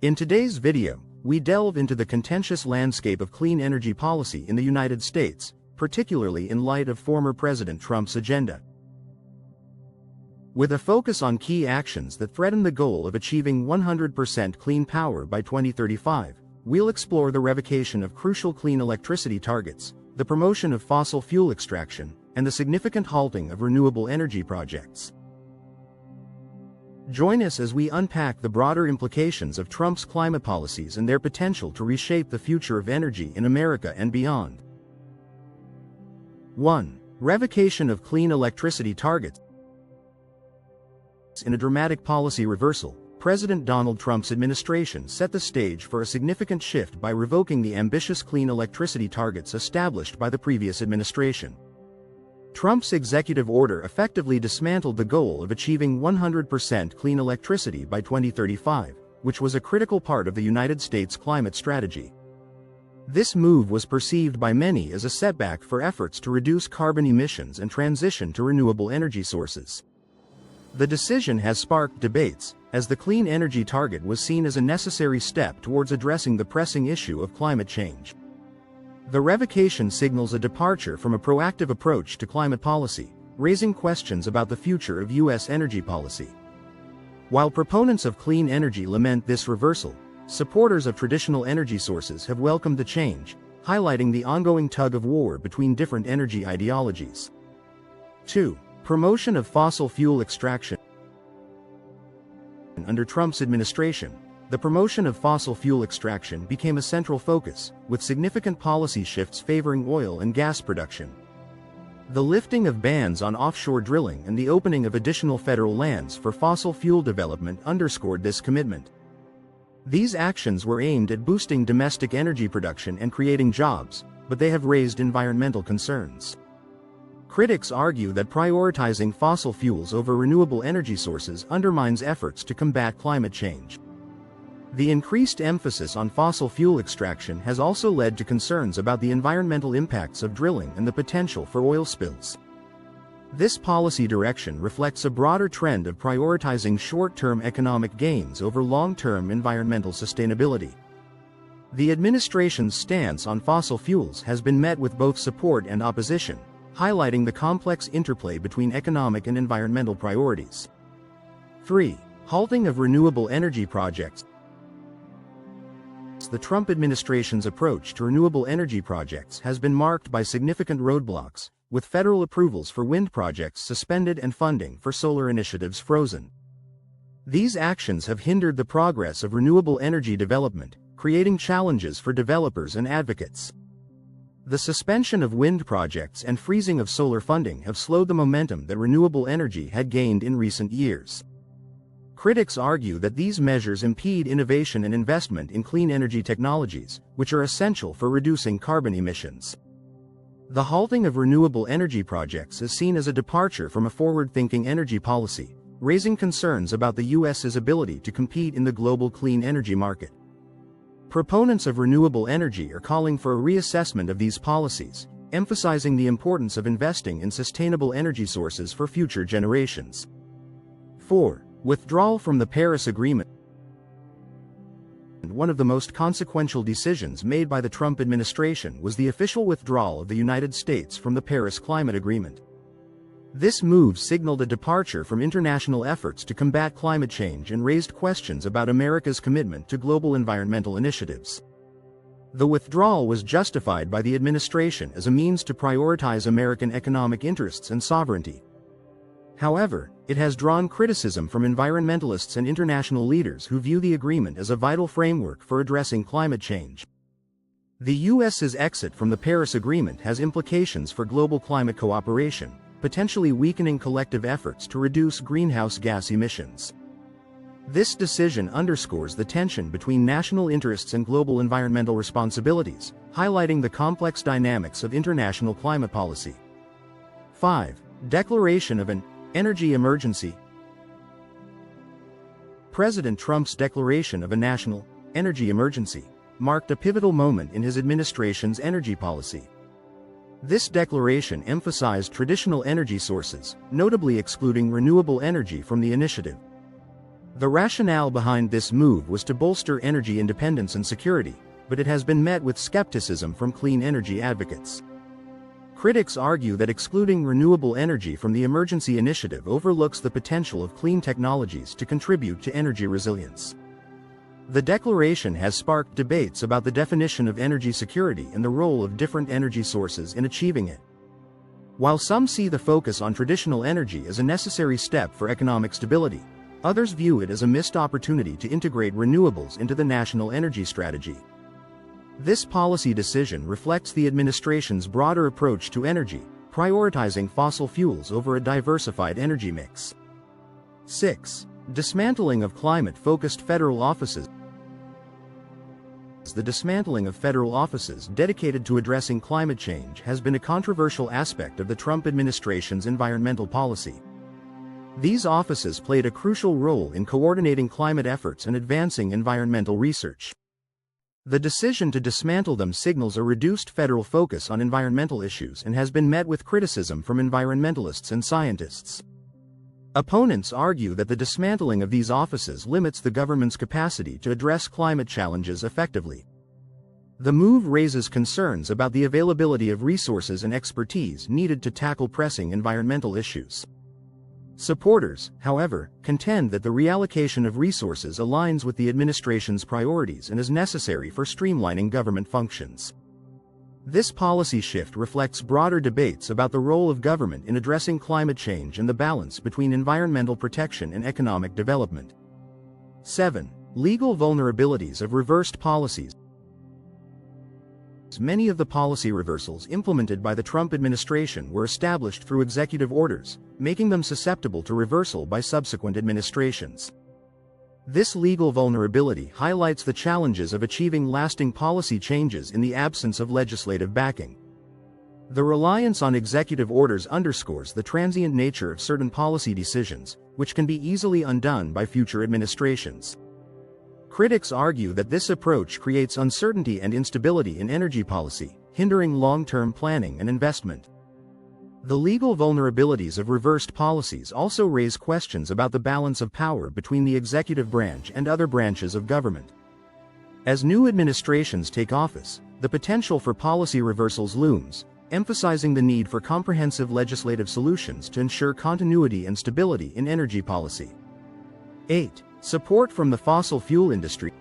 In today's video, we delve into the contentious landscape of clean energy policy in the United States, particularly in light of former President Trump's agenda. With a focus on key actions that threaten the goal of achieving 100% clean power by 2035, we'll explore the revocation of crucial clean electricity targets, the promotion of fossil fuel extraction, and the significant halting of renewable energy projects. Join us as we unpack the broader implications of Trump's climate policies and their potential to reshape the future of energy in America and beyond. 1. Revocation of clean electricity targets. In a dramatic policy reversal, President Donald Trump's administration set the stage for a significant shift by revoking the ambitious clean electricity targets established by the previous administration. Trump's executive order effectively dismantled the goal of achieving 100% clean electricity by 2035, which was a critical part of the United States climate strategy. This move was perceived by many as a setback for efforts to reduce carbon emissions and transition to renewable energy sources. The decision has sparked debates, as the clean energy target was seen as a necessary step towards addressing the pressing issue of climate change. The revocation signals a departure from a proactive approach to climate policy, raising questions about the future of U.S. energy policy. While proponents of clean energy lament this reversal, supporters of traditional energy sources have welcomed the change, highlighting the ongoing tug-of-war between different energy ideologies. 2. Promotion of fossil fuel extraction. Under Trump's administration, the promotion of fossil fuel extraction became a central focus, with significant policy shifts favoring oil and gas production. The lifting of bans on offshore drilling and the opening of additional federal lands for fossil fuel development underscored this commitment. These actions were aimed at boosting domestic energy production and creating jobs, but they have raised environmental concerns. Critics argue that prioritizing fossil fuels over renewable energy sources undermines efforts to combat climate change. The increased emphasis on fossil fuel extraction has also led to concerns about the environmental impacts of drilling and the potential for oil spills. This policy direction reflects a broader trend of prioritizing short-term economic gains over long-term environmental sustainability. The administration's stance on fossil fuels has been met with both support and opposition, highlighting the complex interplay between economic and environmental priorities. 3. Halting of renewable energy projects. The Trump administration's approach to renewable energy projects has been marked by significant roadblocks, with federal approvals for wind projects suspended and funding for solar initiatives frozen. These actions have hindered the progress of renewable energy development, creating challenges for developers and advocates. The suspension of wind projects and freezing of solar funding have slowed the momentum that renewable energy had gained in recent years. Critics argue that these measures impede innovation and investment in clean energy technologies, which are essential for reducing carbon emissions. The halting of renewable energy projects is seen as a departure from a forward-thinking energy policy, raising concerns about the U.S.'s ability to compete in the global clean energy market. Proponents of renewable energy are calling for a reassessment of these policies, emphasizing the importance of investing in sustainable energy sources for future generations. 4. Withdrawal from the Paris Agreement. One of the most consequential decisions made by the Trump administration was the official withdrawal of the United States from the Paris Climate Agreement. This move signaled a departure from international efforts to combat climate change and raised questions about America's commitment to global environmental initiatives. The withdrawal was justified by the administration as a means to prioritize American economic interests and sovereignty. However, it has drawn criticism from environmentalists and international leaders who view the agreement as a vital framework for addressing climate change. The U.S.'s exit from the Paris Agreement has implications for global climate cooperation, potentially weakening collective efforts to reduce greenhouse gas emissions. This decision underscores the tension between national interests and global environmental responsibilities, highlighting the complex dynamics of international climate policy. 5. Declaration of an energy emergency. President Trump's declaration of a national energy emergency marked a pivotal moment in his administration's energy policy. This declaration emphasized traditional energy sources, notably excluding renewable energy from the initiative. The rationale behind this move was to bolster energy independence and security, but it has been met with skepticism from clean energy advocates. Critics argue that excluding renewable energy from the emergency initiative overlooks the potential of clean technologies to contribute to energy resilience. The declaration has sparked debates about the definition of energy security and the role of different energy sources in achieving it. While some see the focus on traditional energy as a necessary step for economic stability, others view it as a missed opportunity to integrate renewables into the national energy strategy. This policy decision reflects the administration's broader approach to energy, prioritizing fossil fuels over a diversified energy mix. 6. Dismantling of climate-focused federal offices. The dismantling of federal offices dedicated to addressing climate change has been a controversial aspect of the Trump administration's environmental policy. These offices played a crucial role in coordinating climate efforts and advancing environmental research. The decision to dismantle them signals a reduced federal focus on environmental issues and has been met with criticism from environmentalists and scientists. Opponents argue that the dismantling of these offices limits the government's capacity to address climate challenges effectively. The move raises concerns about the availability of resources and expertise needed to tackle pressing environmental issues. Supporters, however, contend that the reallocation of resources aligns with the administration's priorities and is necessary for streamlining government functions. This policy shift reflects broader debates about the role of government in addressing climate change and the balance between environmental protection and economic development. 7. Legal vulnerabilities of reversed policies. Many of the policy reversals implemented by the Trump administration were established through executive orders, making them susceptible to reversal by subsequent administrations. This legal vulnerability highlights the challenges of achieving lasting policy changes in the absence of legislative backing. The reliance on executive orders underscores the transient nature of certain policy decisions, which can be easily undone by future administrations. Critics argue that this approach creates uncertainty and instability in energy policy, hindering long-term planning and investment. The legal vulnerabilities of reversed policies also raise questions about the balance of power between the executive branch and other branches of government. As new administrations take office, the potential for policy reversals looms, emphasizing the need for comprehensive legislative solutions to ensure continuity and stability in energy policy. 8. Support from the fossil fuel industry.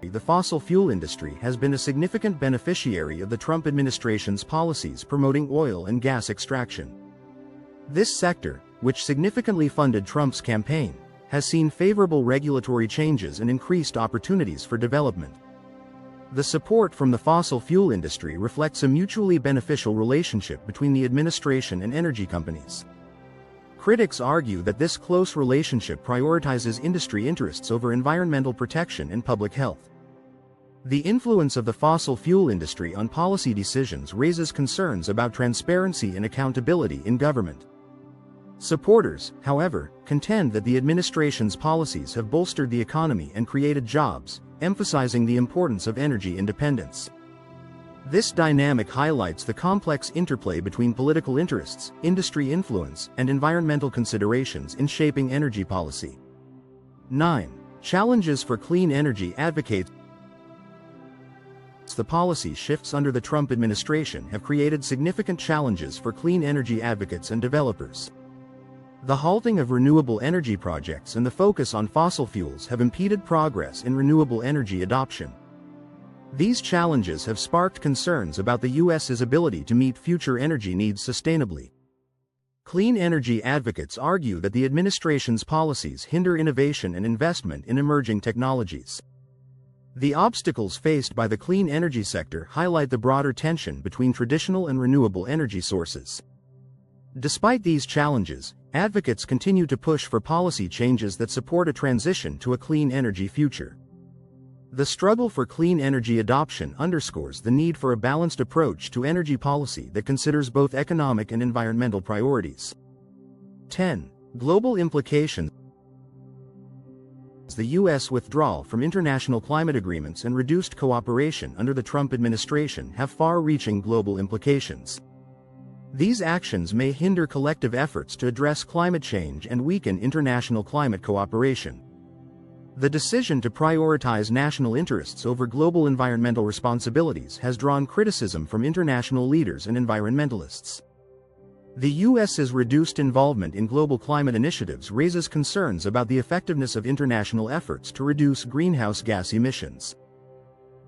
The fossil fuel industry has been a significant beneficiary of the Trump administration's policies promoting oil and gas extraction. This sector, which significantly funded Trump's campaign, has seen favorable regulatory changes and increased opportunities for development. The support from the fossil fuel industry reflects a mutually beneficial relationship between the administration and energy companies. Critics argue that this close relationship prioritizes industry interests over environmental protection and public health. The influence of the fossil fuel industry on policy decisions raises concerns about transparency and accountability in government. Supporters, however, contend that the administration's policies have bolstered the economy and created jobs, emphasizing the importance of energy independence. This dynamic highlights the complex interplay between political interests, industry influence, and environmental considerations in shaping energy policy. 9. Challenges for clean energy advocates. The policy shifts under the Trump administration have created significant challenges for clean energy advocates and developers. The halting of renewable energy projects and the focus on fossil fuels have impeded progress in renewable energy adoption. These challenges have sparked concerns about the U.S.'s ability to meet future energy needs sustainably. Clean energy advocates argue that the administration's policies hinder innovation and investment in emerging technologies. The obstacles faced by the clean energy sector highlight the broader tension between traditional and renewable energy sources. Despite these challenges, advocates continue to push for policy changes that support a transition to a clean energy future. The struggle for clean energy adoption underscores the need for a balanced approach to energy policy that considers both economic and environmental priorities. 10. Global implications. The U.S. withdrawal from international climate agreements and reduced cooperation under the Trump administration have far-reaching global implications. These actions may hinder collective efforts to address climate change and weaken international climate cooperation. The decision to prioritize national interests over global environmental responsibilities has drawn criticism from international leaders and environmentalists. The U.S.'s reduced involvement in global climate initiatives raises concerns about the effectiveness of international efforts to reduce greenhouse gas emissions.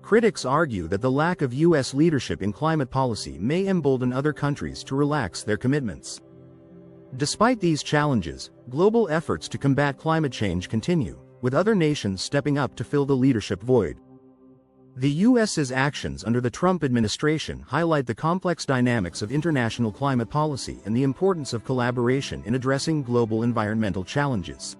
Critics argue that the lack of U.S. leadership in climate policy may embolden other countries to relax their commitments. Despite these challenges, global efforts to combat climate change continue, with other nations stepping up to fill the leadership void. The U.S.'s actions under the Trump administration highlight the complex dynamics of international climate policy and the importance of collaboration in addressing global environmental challenges.